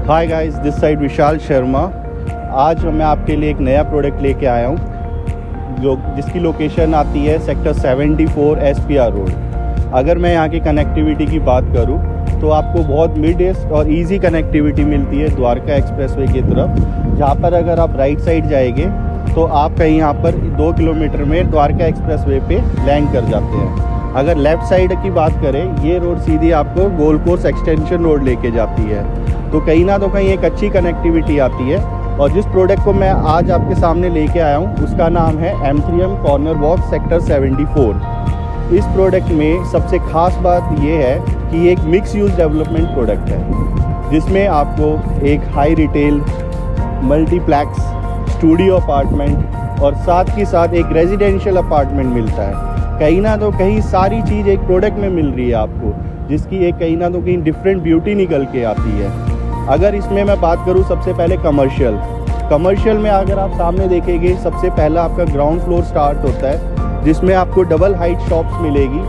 Hi guys, this side Vishal Sharma. आज मैं आपके लिए एक नया प्रोडक्ट लेके आया हूँ जिसकी लोकेशन आती है सेक्टर 74 SPR रोड। अगर मैं यहाँ की कनेक्टिविटी की बात करूँ तो आपको बहुत मिडेस्ट और इजी कनेक्टिविटी मिलती है द्वारका एक्सप्रेसवे की तरफ, जहाँ पर अगर आप राइट साइड जाएंगे तो आप कहीं यहाँ पर 2 किलोमीटर में द्वारका एक्सप्रेसवे पे लैंड कर जाते हैं। अगर लेफ़्ट साइड की बात करें, ये रोड सीधी आपको गोल्ड कोर्स एक्सटेंशन रोड लेके जाती है, तो कहीं ना तो कहीं एक अच्छी कनेक्टिविटी आती है। और जिस प्रोडक्ट को मैं आज आपके सामने लेके आया हूँ उसका नाम है M3M कॉर्नर वॉक सेक्टर 74। इस प्रोडक्ट में सबसे ख़ास बात ये है कि ये एक मिक्स यूज़ डेवलपमेंट प्रोडक्ट है, जिसमें आपको एक high retail, multiplex, studio apartment और साथ ही साथ एक रेजिडेंशियल अपार्टमेंट मिलता है। कहीं ना तो कहीं सारी चीज़ एक प्रोडक्ट में मिल रही है आपको, जिसकी एक कहीं ना तो कहीं डिफरेंट ब्यूटी निकल के आती है। अगर इसमें मैं बात करूं सबसे पहले कमर्शियल में अगर आप सामने देखेंगे, सबसे पहला आपका ग्राउंड फ्लोर स्टार्ट होता है, जिसमें आपको डबल हाइट शॉप्स मिलेगी।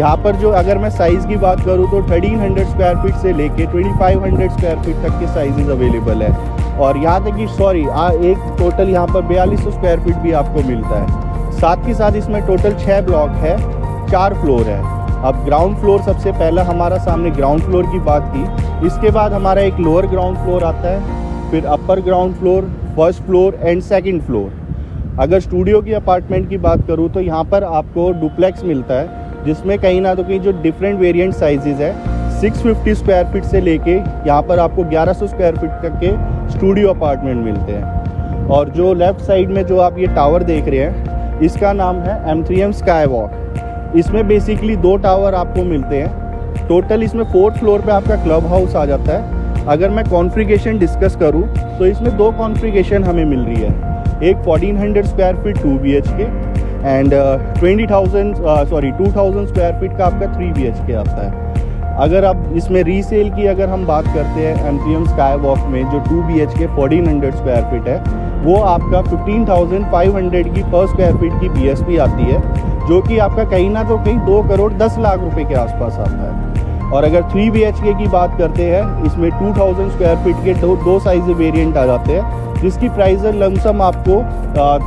यहाँ पर जो अगर मैं साइज़ की बात करूँ तो 1300 स्क्वायर फीट से लेके 2500 स्क्वायर फीट तक के साइजेस अवेलेबल है। और यहाँ तक कि एक टोटल यहाँ पर 4200 स्क्वायर फीट भी आपको मिलता है। साथ ही साथ इसमें टोटल 6 ब्लॉक है, 4 फ्लोर है। अब ग्राउंड फ्लोर सबसे पहला हमारा सामने ग्राउंड फ्लोर की बात की, इसके बाद हमारा एक लोअर ग्राउंड फ्लोर आता है, फिर upper ground floor, first floor and second floor. अगर स्टूडियो की अपार्टमेंट की बात करूँ तो यहाँ पर आपको डुप्लेक्स मिलता है, जिसमें कहीं ना तो कहीं जो डिफरेंट वेरिएंट साइजेस है 650 स्क्वायर फीट से लेके यहाँ पर आपको 1100 स्क्वायर फीट तक के स्टूडियो अपार्टमेंट मिलते हैं। और जो लेफ़्ट साइड में जो आप ये टावर देख रहे हैं, इसका नाम है M3M स्काई वॉक। इसमें बेसिकली 2 टावर आपको मिलते हैं। टोटल इसमें 4th फ्लोर पे आपका क्लब हाउस आ जाता है। अगर मैं कॉन्फ़िगरेशन डिस्कस करूं तो इसमें 2 कॉन्फ़िगरेशन हमें मिल रही है, एक 1400 square feet 2 BHK and 2000 square feet का आपका 3 BHK आता है। अगर आप इसमें रीसेल की अगर हम बात करते हैं, M3M स्काई वॉक में जो 2 BHK 1400 स्क्वायर फीट है, वो आपका 15,500 की पर स्क्वायर फीट की BSP आती है, जो कि आपका कहीं ना तो कहीं 2 करोड़ 10 लाख रुपए के आसपास आता है। और अगर 3 BHK की बात करते हैं, इसमें 2000 स्क्वायर फीट के दो साइज वेरिएंट आ जाते हैं, जिसकी प्राइस लमसम आपको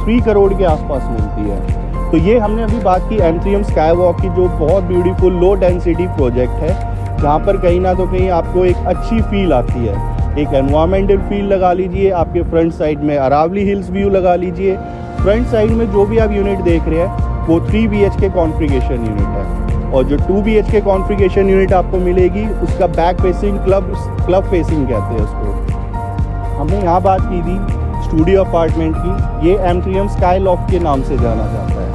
3 करोड़ के आसपास मिलती है। तो ये हमने अभी बात की M3M स्काई वॉक की, जो बहुत ब्यूटीफुल लो डेंसिटी प्रोजेक्ट है, जहाँ पर कहीं ना तो कहीं आपको एक अच्छी फील आती है। एक एनवायरमेंटल फील लगा लीजिए, आपके फ्रंट साइड में अरावली हिल्स व्यू लगा लीजिए। फ्रंट साइड में जो भी आप यूनिट देख रहे हैं वो 3 BHK कॉन्फ़िगरेशन यूनिट है, और जो 2 BHK कॉन्फ़िगरेशन यूनिट आपको मिलेगी उसका बैक फेसिंग क्लब फेसिंग कहते हैं उसको। हमने यहाँ बात की थी स्टूडियो अपार्टमेंट की, ये M3M स्काई लॉफ्ट के नाम से जाना जाता है।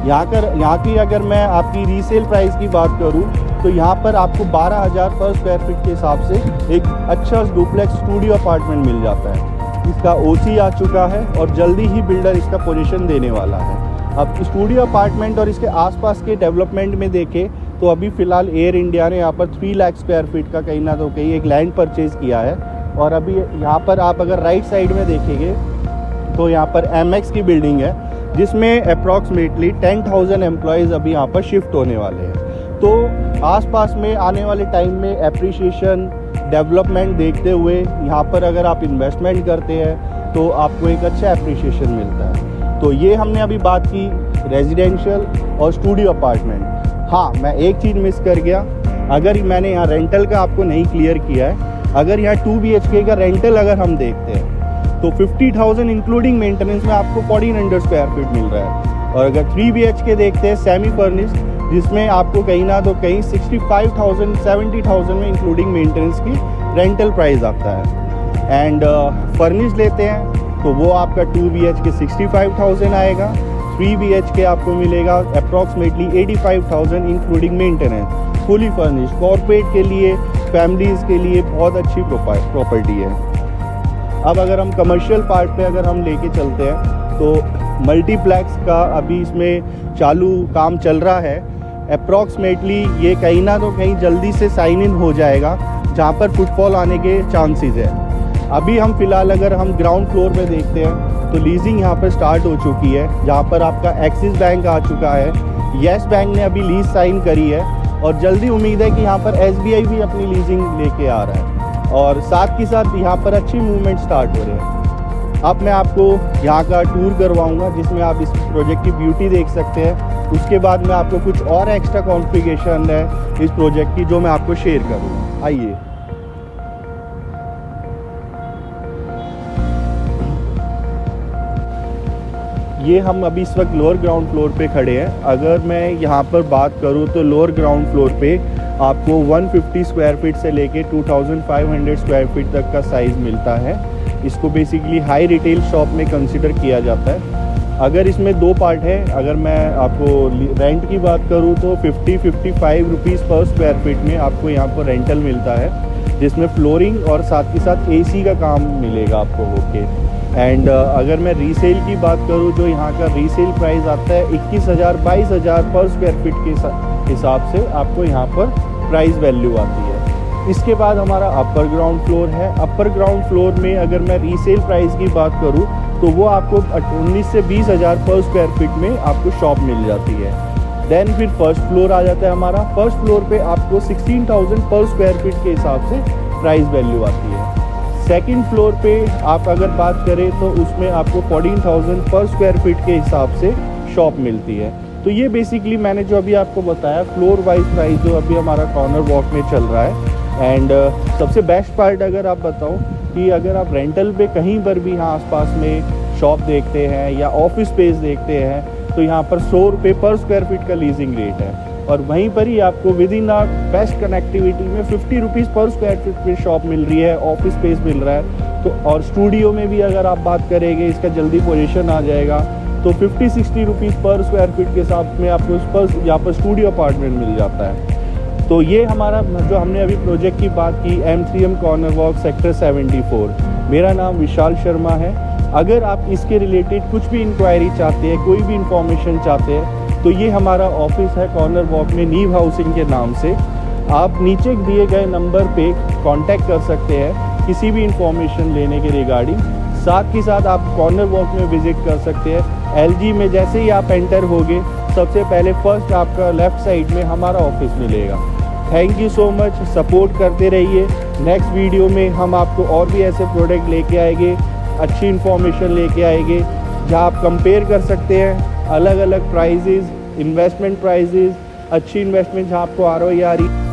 यहाँ की अगर मैं आपकी रीसेल प्राइस की बात करूँ तो यहाँ पर आपको 12,000 पर स्क्वायर फीट के हिसाब से एक अच्छा डुप्लेक्स स्टूडियो अपार्टमेंट मिल जाता है। इसका OC आ चुका है और जल्दी ही बिल्डर इसका पोजीशन देने वाला है। अब स्टूडियो अपार्टमेंट और इसके आसपास के डेवलपमेंट में देखें तो अभी फ़िलहाल एयर इंडिया ने यहाँ पर 3 लाख स्क्वायर फीट का कहीं ना तो कहीं एक लैंड परचेज़ किया है। और अभी यहाँ पर आप अगर राइट साइड में देखेंगे तो यहाँ पर MX की biल्डिंग है, जिसमें अप्रॉक्सीमेटली 10,000 एम्प्लॉयज़ अभी यहाँ पर शिफ्ट होने वाले हैं। तो आसपास में आने वाले टाइम में एप्रिसिएशन डेवलपमेंट देखते हुए यहाँ पर अगर आप इन्वेस्टमेंट करते हैं तो आपको एक अच्छा एप्रिसिएशन मिलता है। तो ये हमने अभी बात की रेजिडेंशियल और स्टूडियो अपार्टमेंट। हाँ, मैं एक चीज़ मिस कर गया, अगर मैंने यहाँ रेंटल का आपको नहीं क्लियर किया है। अगर यहाँ 2 BHK का रेंटल अगर हम देखते हैं तो 50,000 इंक्लूडिंग मेंटेनेंस में आपको 1400 स्क्वायर फीट मिल रहा है। और अगर 3 BHK देखते हैं सेमी फर्निश्ड, जिसमें आपको कहीं ना तो कहीं 65,000 70,000 में इंक्लूडिंग मेंटेनेंस की रेंटल प्राइस आता है। एंड फर्निश लेते हैं तो वो आपका 2 BHK 65,000 आएगा, 3 BHK आपको मिलेगा approximately 85,000 including maintenance, fully furnish. Corporate के लिए, फैमिलीज़ के लिए बहुत अच्छी प्रॉपर्टी है। अब अगर हम कमर्शियल पार्ट पे अगर हम लेके चलते हैं तो मल्टीप्लेक्स का अभी इसमें चालू काम चल रहा है। अप्रॉक्सीमेटली ये कहीं ना तो कहीं जल्दी से साइन इन हो जाएगा, जहाँ पर फुटफॉल आने के चांसेस है। अभी हम फ़िलहाल अगर हम ग्राउंड फ्लोर पे देखते हैं तो लीजिंग यहाँ पर स्टार्ट हो चुकी है, जहाँ पर आपका एक्सिस बैंक आ चुका है, येस बैंक ने अभी लीज साइन करी है, और जल्दी उम्मीद है कि यहाँ पर SBI भी अपनी लीजिंग लेके आ रहा है। और साथ के साथ यहाँ पर अच्छी मूवमेंट स्टार्ट हो रहे हैं। अब मैं आपको यहाँ का टूर करवाऊँगा जिसमें आप इस प्रोजेक्ट की ब्यूटी देख सकते हैं। उसके बाद मैं आपको कुछ और एक्स्ट्रा कॉन्फ़िगरेशन है इस प्रोजेक्ट की जो मैं आपको शेयर करूँगा। आइए। ये हम अभी इस वक्त लोअर ग्राउंड फ्लोर पे खड़े हैं। अगर मैं यहाँ पर बात करूँ तो लोअर ग्राउंड फ्लोर पे आपको 150 स्क्वायर फीट से लेके 2500 स्क्वायर फीट तक का साइज़ मिलता है। इसको बेसिकली हाई रिटेल शॉप में कंसिडर किया जाता है। अगर इसमें दो पार्ट है, अगर मैं आपको रेंट की बात करूँ तो 50-55 रुपीज़ पर स्क्वायर फीट में आपको यहाँ पर रेंटल मिलता है, जिसमें फ्लोरिंग और साथ के साथ एसी का काम मिलेगा आपको होके। एंड अगर मैं रीसेल की बात करूँ जो यहाँ का रीसेल प्राइस आता है 21,000-22,000 पर स्क्वायर फीट के हिसाब से आपको यहाँ पर प्राइस वैल्यू आती है। इसके बाद हमारा अपर ग्राउंड फ्लोर है। अपर ग्राउंड फ्लोर में अगर मैं रीसेल प्राइस की बात करूँ तो वो आपको 19 से 20,000 पर स्क्वायर फीट में आपको शॉप मिल जाती है। देन फिर फर्स्ट फ्लोर आ जाता है हमारा। फर्स्ट फ्लोर पे आपको 16,000 पर स्क्वायर फीट के हिसाब से प्राइस वैल्यू आती है। सेकंड फ्लोर पे आप अगर बात करें तो उसमें आपको 14,000 पर स्क्वायर फीट के हिसाब से शॉप मिलती है। तो ये बेसिकली मैंने जो अभी आपको बताया फ्लोर वाइज प्राइस जो अभी हमारा कॉर्नर वॉक में चल रहा है। एंड सबसे बेस्ट पार्ट अगर आप बताऊं कि अगर आप रेंटल पे कहीं पर भी यहाँ आसपास में शॉप देखते हैं या ऑफिस स्पेस देखते हैं तो यहाँ पर 100 रुपये पर स्क्वायर फीट का लीजिंग रेट है, और वहीं पर ही आपको within a best connectivity में 50 रुपीज़ पर स्क्वायर फीट की शॉप मिल रही है, ऑफिस स्पेस मिल रहा है। तो और स्टूडियो में भी अगर आप बात करेंगे इसका जल्दी पोजीशन आ जाएगा तो 50-60 रुपीज़ पर स्क्वायर फीट के हिसाब में आपको इस पर यहाँ पर स्टूडियो अपार्टमेंट मिल जाता है। तो ये हमारा जो हमने अभी प्रोजेक्ट की बात की M3M कॉर्नर वॉक सेक्टर 74। मेरा नाम विशाल शर्मा है। अगर आप इसके रिलेटेड कुछ भी इंक्वायरी चाहते हैं, कोई भी इंफॉर्मेशन चाहते हैं तो ये हमारा ऑफिस है कॉर्नर वॉक में नीव हाउसिंग के नाम से। आप नीचे दिए गए नंबर पे कांटेक्ट कर सकते हैं किसी भी इंफॉर्मेशन लेने के रिगार्डिंग। साथ ही साथ आप कॉर्नर वॉक में विजिट कर सकते हैं। LG में जैसे ही आप एंटर होगे सबसे पहले फर्स्ट आपका लेफ़्ट साइड में हमारा ऑफिस मिलेगा। Thank you so much, support करते रहिए। नेक्स्ट वीडियो में हम आपको और भी ऐसे प्रोडक्ट लेके आएंगे, अच्छी इन्फॉर्मेशन लेके आएंगे जहां आप कंपेयर कर सकते हैं अलग अलग प्राइजेज़, इन्वेस्टमेंट प्राइजेज़, अच्छी इन्वेस्टमेंट जहां आपको ROI आ रही।